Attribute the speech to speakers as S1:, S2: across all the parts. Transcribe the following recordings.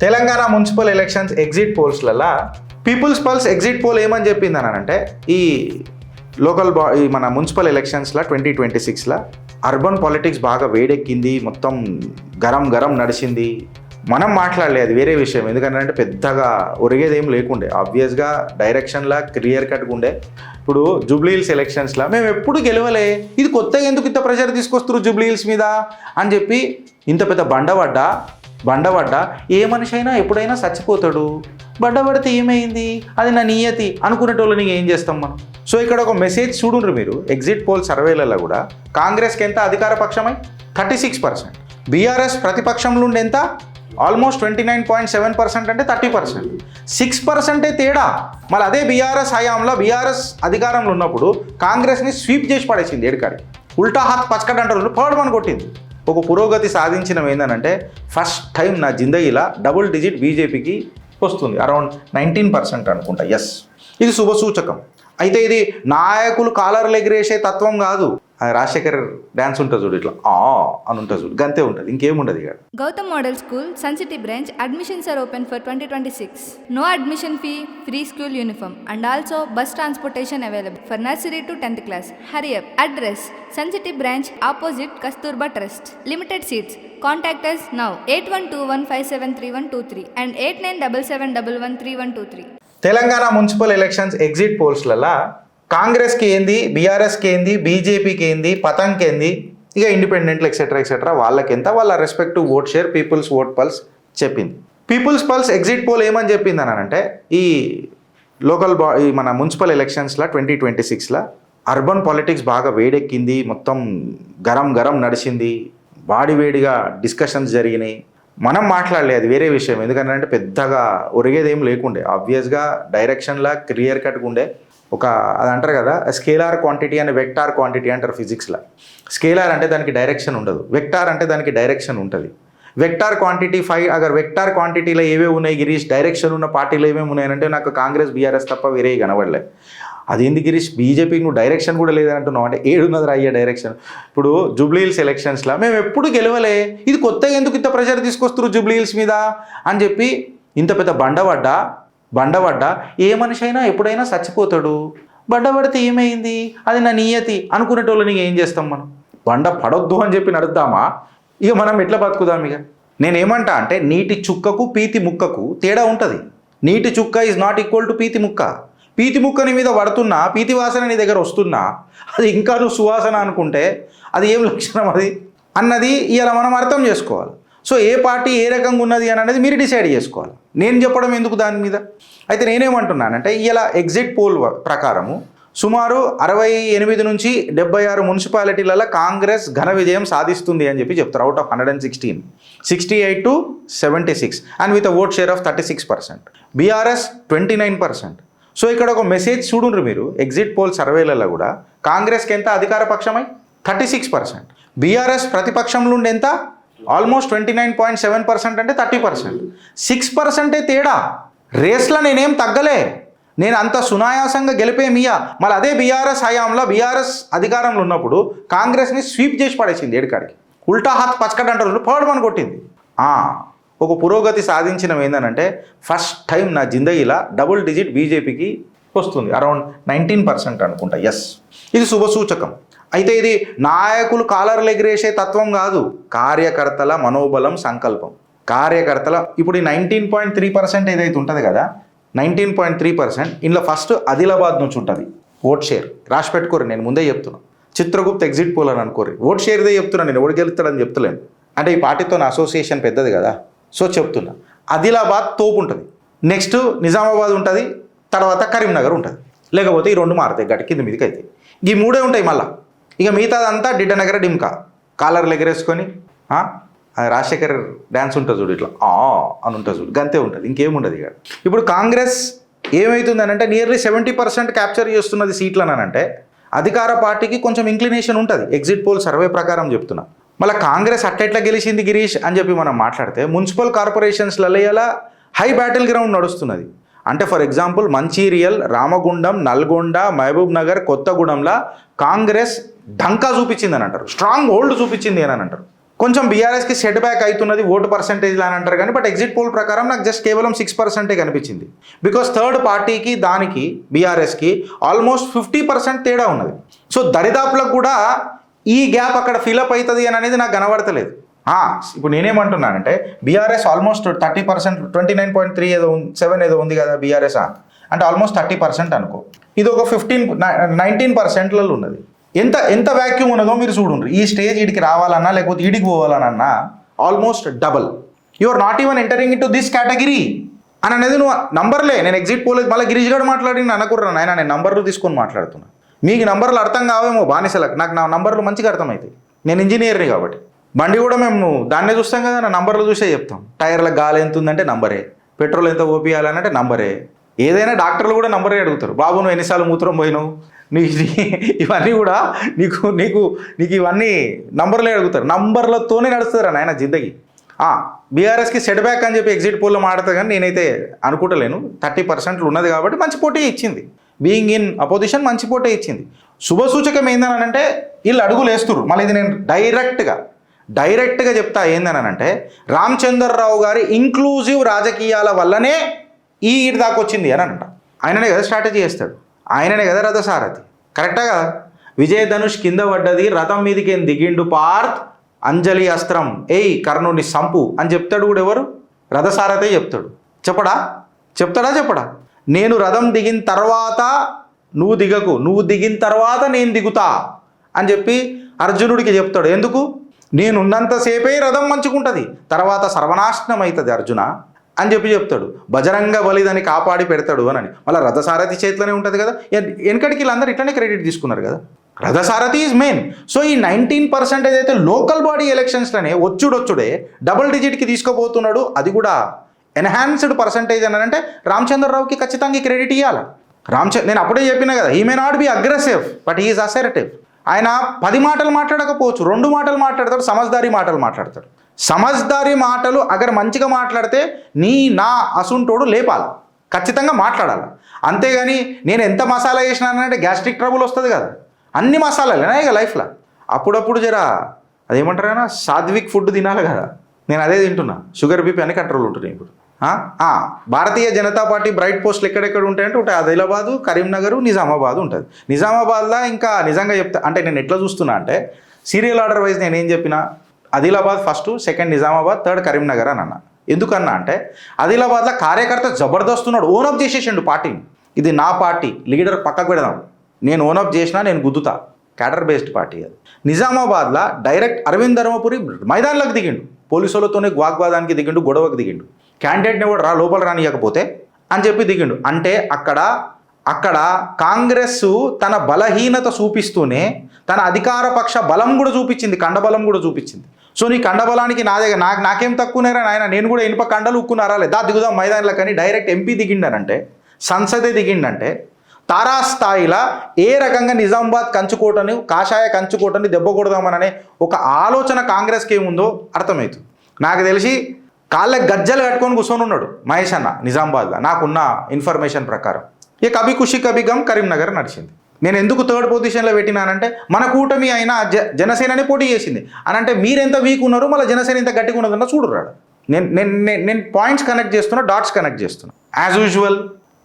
S1: Telangana municipal elections exit పోల్స్లలో People's pulse exit poll ఏమని చెప్పింది అని అంటే ఈ ఈ మన మున్సిపల్ ఎలక్షన్స్లో 2026లో అర్బన్ పాలిటిక్స్ బాగా వేడెక్కింది, మొత్తం గరం నడిచింది. మనం మాట్లాడలేదు, అది వేరే విషయం. ఎందుకంటే పెద్దగా ఒరిగేదేం లేకుండే, ఆబ్వియస్గా డైరెక్షన్లా క్లియర్ కట్గా ఉండే. ఇప్పుడు జూబ్లీహిల్స్ ఎలక్షన్స్లో మేము ఎప్పుడు గెలవలే, ఇది కొత్తగా ఎందుకు ఇంత ప్రెషర్ తీసుకొస్తారు జూబ్లీహిల్స్ మీద అని చెప్పి ఇంత పెద్ద బండబడ్డా ఏ మనిషి అయినా ఎప్పుడైనా చచ్చిపోతాడు. బండబడితే ఏమైంది, అది నా నియతి అనుకునేటోళ్ళని ఏం చేస్తాం మనం. సో ఇక్కడ ఒక మెసేజ్ చూడుండ్రు మీరు, ఎగ్జిట్ పోల్ సర్వేలలో కూడా కాంగ్రెస్కి ఎంత అధికార పక్షమై 36%, బీఆర్ఎస్ ప్రతిపక్షంలో ఉండి ఎంత ఆల్మోస్ట్ 29.7% అంటే 30%, 6% తేడా. మళ్ళీ అదే బీఆర్ఎస్ హయాంలో బీఆర్ఎస్ అధికారంలో ఉన్నప్పుడు కాంగ్రెస్ని స్వీప్ చేసి పడేసింది ఏడుకాడి, ఉల్టా హాత్ పచ్చకట్ అంటారు, పర్వమని కొట్టింది. ఒక పురోగతి సాధించడం ఏంటంటే ఫస్ట్ టైం నా జిందగీలా డబుల్ డిజిట్ బీజేపీకి వస్తుంది, అరౌండ్ 19% అనుకుంటా. ఎస్, ఇది శుభసూచకం. అయితే ఇది నాయకులు కాలర్లు ఎగిరేసే తత్వం కాదు. రాజశేఖర్ డ్యాన్స్ ఉంటుంది చూడు, ఇట్లా అని ఉంటుంది చూడు, గంతే ఉంటుంది, ఇంకేముండదు. ఇక
S2: Gautam model school sun city branch admissions are open for 2026. No admission fee, free school uniform and also bus transportation available for nursery to 10th class. Hurry up. Address: Sun City branch opposite Kasturba Trust. Limited seats. Contact us now 8121573123 and 8977113123.
S1: Telangana municipal elections exit పోల్స్లలో కాంగ్రెస్కి ఏంది, బీఆర్ఎస్కి ఏంది, బీజేపీకి ఏంది, పతంకి ఏంది, ఇక ఇండిపెండెంట్లు etcetera వాళ్ళకి ఎంత, వాళ్ళ respective vote share people's vote pulse చెప్పింది. పీపుల్స్ పల్స్ ఎగ్జిట్ పోల్ ఏమని చెప్పింది అని అంటే ఈ ఈ మన మున్సిపల్ ఎలక్షన్స్లో 2026లో అర్బన్ పాలిటిక్స్ బాగా వేడెక్కింది, మొత్తం గరం నడిచింది, వేడిగా డిస్కషన్స్ జరిగినాయి. మనం మాట్లాడలేదు, అది వేరే విషయం. ఎందుకంటే పెద్దగా ఒరిగేదేం లేకుండే, ఆబ్వియస్గా డైరెక్షన్లా క్లియర్ కట్గా ఉండే. అది అంటారు కదా, స్కేలార్ క్వాంటిటీ అని వెక్టార్ క్వాంటిటీ అంటారు ఫిజిక్స్లో. స్కేలార్ అంటే దానికి డైరెక్షన్ ఉండదు, వెక్టార్ అంటే దానికి డైరెక్షన్ ఉంటుంది. వెక్టార్ క్వాంటిటీ 5, అగర్ వెక్టార్ క్వాంటిటీలో ఏవే ఉన్నాయి గిరీష్, డైరెక్షన్ ఉన్న పార్టీలు ఏమేమి ఉన్నాయంటే నాకు కాంగ్రెస్ బీఆర్ఎస్ తప్ప వేరే కనబడలే. అదేంది గిరీష్, బీజేపీకి నువ్వు డైరెక్షన్ కూడా లేదంటున్నావు అంటే ఏడున్నది అయ్యే డైరెక్షన్. ఇప్పుడు జూబ్లీహిల్స్ ఎలక్షన్స్లో మేము ఎప్పుడు గెలవలే, ఇది కొత్తగా ఎందుకు ఇంత ప్రెషర్ తీసుకొస్తారు జూబ్లీహిల్స్ మీద అని చెప్పి ఇంత పెద్ద బండబడ్డా ఏ మనిషి అయినా ఎప్పుడైనా చచ్చిపోతాడు. బండబడితే ఏమైంది, అది నా నియతి అనుకునేటోళ్ళని ఏం చేస్తాం మనం. బండ పడొద్దు అని చెప్పి నడుద్దామా, ఇక మనం ఎట్లా బతుకుదాం. ఇక నేనేమంటా అంటే నీటి చుక్కకు పీతి ముక్కకు తేడా ఉంటుంది. నీటి చుక్క ఈజ్ నాట్ ఈక్వల్ టు పీతి ముక్క. పీతి ముక్కని మీద పడుతున్నా, పీతి వాసన నీ దగ్గర వస్తున్నా, అది ఇంకా నువ్వు సువాసన అనుకుంటే అది ఏం లక్షణం అది అన్నది ఇలా మనం అర్థం చేసుకోవాలి. సో ఏ పార్టీ ఏ రకంగా ఉన్నది అని అనేది మీరు డిసైడ్ చేసుకోవాలి, నేను చెప్పడం ఎందుకు దాని మీద. అయితే నేనేమంటున్నానంటే ఇలా ఎగ్జిట్ పోల్ ప్రకారము సుమారు 68 నుంచి 76 మున్సిపాలిటీలలో కాంగ్రెస్ ఘన విజయం సాధిస్తుంది అని చెప్పి చెప్తారు. Out of 116, 68 to 76 and with vote share of 36%. BRS 29%. So ఇక్కడ ఒక మెసేజ్ చూడుండ్రు మీరు, ఎగ్జిట్ పోల్ సర్వేలలో కూడా కాంగ్రెస్కి ఎంత అధికార పక్షమై 36%, బీఆర్ఎస్ ప్రతిపక్షంలో ఉండి ఎంత ఆల్మోస్ట్ 29.7% అంటే 30%, 6% తేడా. రేస్లో నేనేం తగ్గలే, నేను అంత సునాయాసంగా గెలిపేమియా. మళ్ళీ అదే బీఆర్ఎస్ హయాంలో బీఆర్ఎస్ అధికారంలో ఉన్నప్పుడు కాంగ్రెస్ని స్వీప్ చేసి పడేసింది ఏడుకాడికి, ఉల్టా హాత్ పచ్చకట్ అంటారు, పర్వమని కొట్టింది. ఒక పురోగతి సాధించడం ఏంటంటే ఫస్ట్ టైం నా జిందగీలా డబుల్ డిజిట్ బీజేపీకి వస్తుంది, అరౌండ్ 19% అనుకుంటా. ఎస్, ఇది శుభసూచకం. అయితే ఇది నాయకులు కాలర్లు ఎగిరేసే తత్వం కాదు, కార్యకర్తల మనోబలం, సంకల్పం. కార్యకర్తల ఇప్పుడు ఈ 19.3% ఏదైతే ఉంటుంది కదా, 19.3% ఇందులో ఫస్ట్ ఆదిలాబాద్ నుంచి ఉంటుంది ఓట్ షేర్. రాసి పెట్టుకోరు, నేను ముందే చెప్తున్నా. చిత్రగుప్త ఎగ్జిట్ పోల్ అని అనుకోరు, ఓట్ షేర్దే చెప్తున్నా, నేను ఎవడు గెలుస్తాడని చెప్తలేను. అంటే ఈ పార్టీతో నా అసోసియేషన్ పెద్దది కదా, సో చెప్తున్నా. ఆదిలాబాద్ తోపు ఉంటుంది, నెక్స్ట్ నిజామాబాద్ ఉంటుంది, తర్వాత కరీంనగర్ ఉంటుంది, లేకపోతే ఈ 2 మారుతాయి గట్టి కింద మీదకి. అయితే ఈ 3 ఉంటాయి. మళ్ళీ ఇక మిగతాదంతా డిడ్డనగర డిమ్కా, కాలర్లు ఎగరేసుకొని రాజశేఖర్ డ్యాన్స్ ఉంటుంది చూడు, ఇట్లా అని ఉంటుంది చూడు, గంతే ఉంటుంది, ఇంకేముండదు. ఇక ఇప్పుడు కాంగ్రెస్ ఏమవుతుందని అంటే నియర్లీ 70% క్యాప్చర్ చేస్తున్నది సీట్లను అని అంటే అధికార పార్టీకి కొంచెం ఇంక్లినేషన్ ఉంటుంది, ఎగ్జిట్ పోల్ సర్వే ప్రకారం చెప్తున్నా. మళ్ళీ కాంగ్రెస్ అట్టెట్లా గెలిచింది గిరీష్ అని చెప్పి మనం మాట్లాడితే మున్సిపల్ కార్పొరేషన్స్లలో ఇలా హై బ్యాటిల్ గ్రౌండ్ నడుస్తున్నది. అంటే ఫర్ ఎగ్జాంపుల్ మంచిర్యాల్, రామగుండం, నల్గొండ, మహబూబ్ నగర్, కొత్తగూడెంలో కాంగ్రెస్ ఢంకా చూపించింది అని అంటారు, స్ట్రాంగ్ హోల్డ్ చూపించింది అని అంటారు. కొంచెం బీఆర్ఎస్కి సెట్ బ్యాక్ అవుతున్నది ఓటు పర్సంటేజ్ అని అంటారు కానీ బట్ ఎగ్జిట్ పోల్ ప్రకారం నాకు జస్ట్ కేవలం 6% కనిపించింది. బికాస్ థర్డ్ పార్టీకి దానికి బీఆర్ఎస్కి ఆల్మోస్ట్ 50% తేడా ఉన్నది. సో దరిదాపులకు కూడా ఈ గ్యాప్ అక్కడ ఫిలప్ అవుతుంది అని అనేది నాకు కనబడతలేదు. ఇప్పుడు నేనేమంటున్నానంటే బీఆర్ఎస్ ఆల్మోస్ట్ 30%, 29.3 ఏదో 7 ఏదో ఉంది కదా బీఆర్ఎస్, అంటే ఆల్మోస్ట్ 30% అనుకో. ఇది ఒక 19%లలో ఉన్నది. ఎంత వ్యాక్యూమ్ ఉన్నదో మీరు చూడండి. ఈ స్టేజ్ వీడికి రావాలన్నా లేకపోతే వీడికి పోవాలన్నా almost double. You are not even entering into this category అని అనేది నువ్వు నంబర్లే. నేను ఎగ్జిట్ పోలేదు మళ్ళీ గిరీష్ గారు మాట్లాడి అనుకున్నాను ఆయన, నేను నంబర్లు తీసుకొని మాట్లాడుతున్నా. మీకు నంబర్లు అర్థం కావేమో బానిసలకు, నాకు నా నంబర్లు మంచిగా అర్థమవుతాయి. నేను ఇంజనీర్ని కాబట్టి బండి కూడా మేము దాన్నే చూస్తాం కదా, నా నంబర్లు చూసే చెప్తాం. టైర్లకు గాలి ఎంత ఉందంటే నంబరే, పెట్రోల్ ఎంత ఓపియాలంటే నంబరే. ఏదైనా డాక్టర్లు కూడా నంబరే అడుగుతారు. బాబు నువ్వు ఎన్నిసార్లు మూత్రం పోయినావు, ఇవన్నీ కూడా నీకు ఇవన్నీ నంబర్లే అడుగుతారు. నంబర్లతోనే నడుస్తారు నాయన జిందగీ. బీఆర్ఎస్కి సెట్ బ్యాక్ అని చెప్పి ఎగ్జిట్ పోల్లో మాడతా కానీ నేనైతే అనుకుంటలేను. 30% ఉన్నది కాబట్టి మంచి పోటీ ఇచ్చింది. బీయింగ్ ఇన్ అపోజిషన్ మంచి పోటీ ఇచ్చింది. శుభసూచకం ఏందనంటే వీళ్ళు అడుగులు వేస్తున్నారు. మళ్ళీ ఇది నేను డైరెక్ట్గా చెప్తా ఏందనంటే రామచంద్రరావు గారి ఇంక్లూజివ్ రాజకీయాల వల్లనే ఈ ఇటు దాకా వచ్చింది అని అంట. ఆయననే కదా స్ట్రాటజీ చేస్తాడు, ఆయననే కదా రథసారథి. కరెక్టా కదా? విజయధనుష్ కింద పడ్డది, రథం మీదకి ఏం దిగిండు పార్థ్, అంజలి అస్త్రం ఏయ్ కర్ణుని సంపు అని చెప్తాడు కూడా ఎవరు? రథసారథే చెప్తాడు. చెప్తాడా? నేను రథం దిగిన తర్వాత నువ్వు దిగకు, నువ్వు దిగిన తర్వాత నేను దిగుతా అని చెప్పి అర్జునుడికి చెప్తాడు. ఎందుకు? నేనున్నంతసేపే రథం మంచుకుంటుంది, తర్వాత సర్వనాశనం అవుతుంది అర్జున అని చెప్పి చెప్తాడు. బజరంగ బలి దాన్ని కాపాడి పెడతాడు అని. మళ్ళీ రథసారథి చేతిలోనే ఉంటుంది కదా. వెనకడికి వీళ్ళందరూ ఇట్లనే క్రెడిట్ తీసుకున్నారు కదా. రథసారథి ఈజ్ మెయిన్. సో ఈ 19% అయితే లోకల్ బాడీ ఎలక్షన్స్లోనే వచ్చుడే డబుల్ డిజిట్కి తీసుకుపోతున్నాడు. అది కూడా ఎన్హాన్స్డ్ పర్సంటేజ్ అని అంటే రామచంద్రరావుకి ఖచ్చితంగా క్రెడిట్ ఇవ్వాలి. నేను అప్పుడే చెప్పినా కదా, he may not be aggressive but he is assertive. ఆయన 10 మాటలు మాట్లాడకపోవచ్చు, 2 మాటలు మాట్లాడతాడు, సమజ్దారీ మాటలు మాట్లాడతాడు. సమజ్దారీ మాటలు అగర్ మంచిగా మాట్లాడితే నా అసుంటోడు లేపాలి, ఖచ్చితంగా మాట్లాడాలి. అంతేగాని నేను ఎంత మసాలా చేసినానంటే గ్యాస్ట్రిక్ ట్రబుల్ వస్తుంది కదా. అన్ని మసాలాలేనా ఇక లైఫ్లో. అప్పుడప్పుడు జరా అదేమంటారు కదా, సాత్విక్ ఫుడ్ తినాలి కదా. నేను అదే తింటున్నా. షుగర్ బీపీ అన్ని కంట్రోల్ ఉంటున్నాయి ఇప్పుడు. భారతీయ జనతా పార్టీ బ్రైట్ పోస్టులు ఎక్కడెక్కడ ఉంటాయంటే ఒకటి ఆదిలాబాదు, కరీంనగర్, నిజామాబాద్ ఉంటుంది. నిజామాబాద్లో ఇంకా నిజంగా చెప్తా అంటే నేను ఎట్లా చూస్తున్నా అంటే సీరియల్ ఆర్డర్ వైజ్ నేను ఏం చెప్పినా Adilabad first, second Nizamabad, third Karimnagar అని అన్నా. ఎందుకన్నా అంటే ఆదిలాబాద్లో కార్యకర్త జబర్దస్త్ ఉన్నాడు, ఓనప్ చేసేసిండు పార్టీని. ఇది నా పార్టీ, లీడర్ పక్కకు పెడదాం, నేను ఓనప్ చేసినా నేను గుద్దుతా, క్యాడర్ బేస్డ్ పార్టీ అది. నిజామాబాద్లో డైరెక్ట్ అరవింద్ ధర్మపురి మైదాన్లోకి దిగిండు, పోలీసులతోనే వాగ్వాదానికి దిగిండు, గొడవకు దిగిండు. క్యాండిడేట్ని కూడా లోపల రానియకపోతే అని చెప్పి దిగిండు. అంటే అక్కడ కాంగ్రెస్ తన బలహీనత చూపిస్తూనే తన అధికార పక్ష బలం కూడా చూపించింది, కండబలం కూడా చూపించింది. సో నీ కండబలానికి నా దగ్గర నాకేం తక్కువనేరా నాయన, నేను కూడా ఇనుప కండలు ఉక్కున్నారా లేదా, దిగుదాం మైదానంలో. కానీ డైరెక్ట్ ఎంపీ దిగిండనంటే, సంసదే దిగిండంటే తారాస్థాయిలో ఏ రకంగా నిజామాబాద్ కంచుకోటని, కాషాయ కంచుకోటని దెబ్బ కొడదామననే ఒక ఆలోచన కాంగ్రెస్కి ఏముందో అర్థమవుతుంది. నాకు తెలిసి కాళ్ళకి గజ్జలు కట్టుకొని కూర్చొని ఉన్నాడు మహేష్ అన్న నిజామాబాద్లో, నాకున్న ఇన్ఫర్మేషన్ ప్రకారం. ఇక కభీ ఖుషి కభీ గమ్ కరీంనగర్ నడిచింది. నేను ఎందుకు థర్డ్ పొజిషన్లో పెట్టినానంటే మన కూటమి అయినా జనసేనని పోటీ చేసింది అని అంటే మీరెంత వీక్ ఉన్నారు, మళ్ళీ జనసేన ఎంత గట్టిగా ఉన్నదన్న చూడరాడు. నేను పాయింట్స్ కనెక్ట్ చేస్తున్నా, డాట్స్ కనెక్ట్ చేస్తున్నా. యాజ్ యూజువల్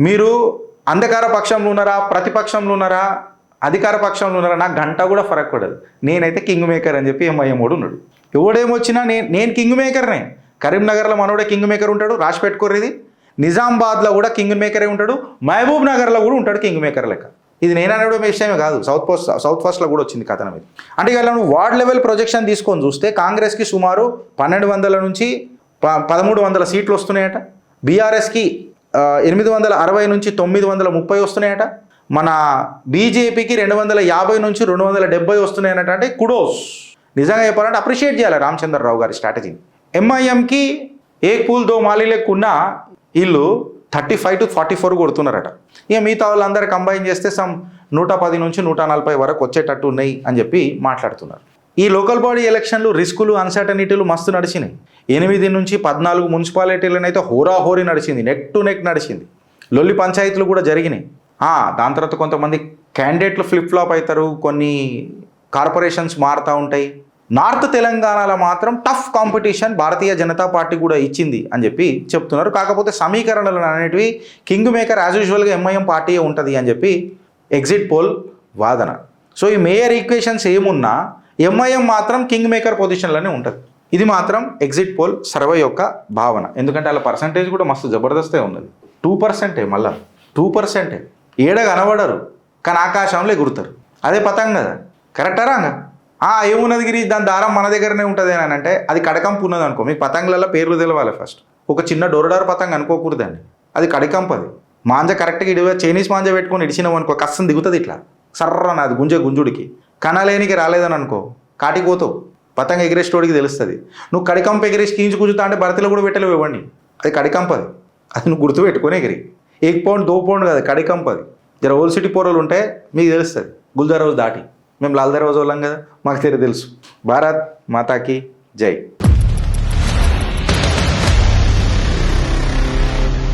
S1: మీరు అంధకార పక్షంలో ఉన్నారా, ప్రతిపక్షంలో ఉన్నారా, అధికార పక్షంలో ఉన్నారా, నాకు గంట కూడా ఫరక్ పడదు. నేనైతే కింగ్ మేకర్ అని చెప్పి ఎంఐఎంఓడు ఉన్నాడు. ఎవడేమొచ్చినా నేను కింగ్ మేకర్నే. కరీంనగర్లో మనోడే కింగ్ మేకర్ ఉంటాడు, రాసి పెట్టుకోర్రిది. నిజామాబాద్లో కూడా కింగ్ మేకరే ఉంటాడు, మహబూబ్ నగర్లో కూడా ఉంటాడు కింగ్ మేకర్ లెక్క. ఇది నేను అనడం విషయమే కాదు, సౌత్ ఫస్ట్లో కూడా వచ్చింది కథనం ఇది. అంటే ఇక నువ్వు వార్డ్ లెవెల్ ప్రొజెక్షన్ తీసుకొని చూస్తే కాంగ్రెస్కి సుమారు 1200 నుంచి 1300 సీట్లు వస్తున్నాయట, బీఆర్ఎస్కి 860 నుంచి 930 వస్తున్నాయట, మన బీజేపీకి 250 నుంచి 270 వస్తున్నాయట. అంటే కుడోస్, నిజంగా చెప్పాలంటే అప్రిషియేట్ చేయాలి రామచంద్రరావు గారి స్ట్రాటజీని. ఎంఐఎంకి ఏక్ పూల్ దో మాలి లెక్కున్న వీళ్ళు 35 to 44 కొడుతున్నారట. ఇక మిగతా వాళ్ళందరూ కంబైన్ చేస్తే 110 నుంచి 140 వరకు వచ్చేటట్టు ఉన్నాయి అని చెప్పి మాట్లాడుతున్నారు. ఈ లోకల్ బాడీ ఎలక్షన్లు రిస్కులు, అన్సర్టనిటీలు మస్తు నడిచినాయి. 8 నుంచి 14 మున్సిపాలిటీలనైతే హోరాహోరీ నడిచింది, నెక్ టు నెక్ నడిచింది. లొల్లి పంచాయతీలు కూడా జరిగినాయి. దాని తర్వాత కొంతమంది క్యాండిడేట్లు ఫ్లిప్ ఫ్లాప్ అవుతారు, కొన్ని కార్పొరేషన్స్ మారుతూ ఉంటాయి. నార్త్ తెలంగాణలో మాత్రం tough competition Bharatiya Janata party కూడా ఇచ్చింది అని చెప్పి చెప్తున్నారు. కాకపోతే సమీకరణలు అనేటివి కింగ్ మేకర్ యాజ్ యూజువల్గా ఎంఐఎం పార్టీయే ఉంటుంది అని చెప్పి ఎగ్జిట్ పోల్ వాదన. సో ఈ మేయర్ ఈక్వేషన్స్ ఏమున్నా ఎంఐఎం మాత్రం కింగ్ మేకర్ పొజిషన్లోనే ఉంటుంది. ఇది మాత్రం ఎగ్జిట్ పోల్ సర్వే యొక్క భావన. ఎందుకంటే అలా పర్సంటేజ్ కూడా మస్తు జబర్దస్తే ఉన్నది. 2% మళ్ళా 2% ఏడ కనబడరు కానీ ఆకాశంలో ఎగురుతారు. అదే పతంగ కదా, కరెక్టా రాంగా? ఏమున్నది గిరి, దాని దారం మన దగ్గరనే ఉంటుంది అని అంటే అది కడకంపు ఉన్నది అనుకో. మీకు పతంగులలో పేర్లు తెలవాలి ఫస్ట్. ఒక చిన్న డోరడార్ పతంగ అనుకోకూడదండి, అది కడకంపు. అది మాంజ కరెక్ట్గా ఇడివే చైనీస్ మాంజ పెట్టుకొని ఇడిచినాం అనుకో, కష్టం దిగుతుంది ఇట్లా సర్రని. అది గుంజుడికి కనలేనికి రాలేదని అనుకో, కాటికి పోతావు. పతంగ ఎగిరేసేటోడికి తెలుస్తుంది. నువ్వు కడికంప ఎగిరేసి కీంచి కూర్చుతా అంటే భర్తలో కూడా పెట్టలేవు ఇవ్వండి. అది కడికంప. అది నువ్వు గుర్తు పెట్టుకొని ఎగిరి 1 పౌండ్ 2 పౌండ్ కదా, కడికంప. అది జర ఓల్డ్ సిటీ పోరలు ఉంటే మీకు తెలుస్తుంది. గుల్ దర్వాజా దాటి మేము లాల్ దర్వాజా వాళ్ళం కదా, మాకు తెలుసు. భారత్ మాతాకి జై.